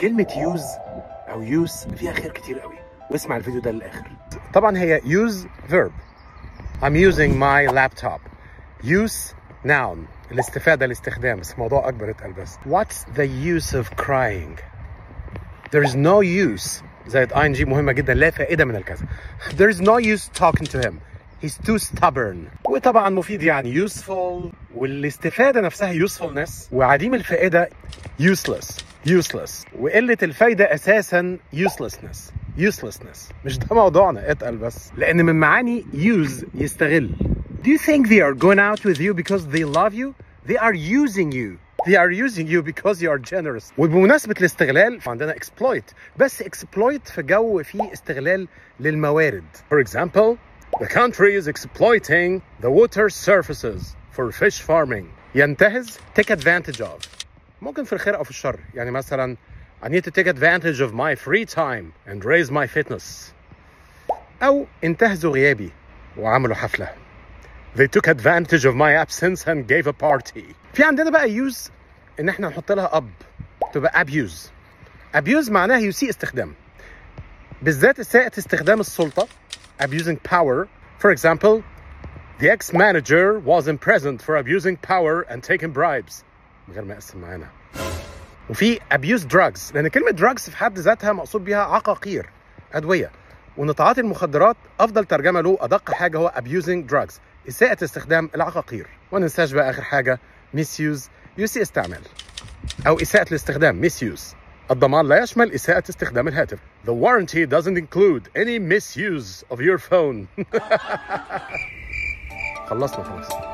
كلمة يوز أو يوز فيها خير كتير قوي، واسمع الفيديو ده للآخر. طبعا هي use verb. I'm using my laptop. Use noun. الاستفادة الاستخدام، بس موضوع أكبر اتقل بس. What's the use of crying? There is no use. زائد ing مهمة جدا، لا فائدة من الكذا. There is no use talking to him. He's too stubborn. وطبعا مفيد يعني useful، والاستفادة نفسها usefulness، وعديم الفائدة useless. وقلة الفايدة أساسا uselessness. مش ده موضوعنا، اتقل بس. لأن من معاني use يستغل. Do you think they are going out with you because they love you? They are using you. They are using you because you are generous. وبمناسبة الاستغلال فعندنا exploit، بس exploit في جو فيه استغلال للموارد. For example, the country is exploiting the water surfaces for fish farming. ينتهز take advantage of. ممكن في الخير أو في الشر، يعني مثلا I need to take advantage of my free time and raise my fitness. أو انتهزوا غيابي وعملوا حفلة. They took advantage of my absence and gave a party. في عندنا بقى use إن إحنا نحط لها up تبقى abuse معناها يسيء استخدام، بالذات إساءة استخدام السلطة abusing power. For example, the ex-manager was imprisoned for abusing power and taking bribes. من غير ما يقسم معانا. وفي abuse drugs، لأن كلمة drugs في حد ذاتها مقصود بها عقاقير، أدوية، وإن تعاطي المخدرات أفضل ترجمة له أدق حاجة هو abusing drugs، إساءة استخدام العقاقير. وما ننساش بقى آخر حاجة misuse، يسيء استعمال أو إساءة الاستخدام misuse. الضمان لا يشمل إساءة استخدام الهاتف. The warranty doesn't include any misuse of your phone. خلصنا خلاص.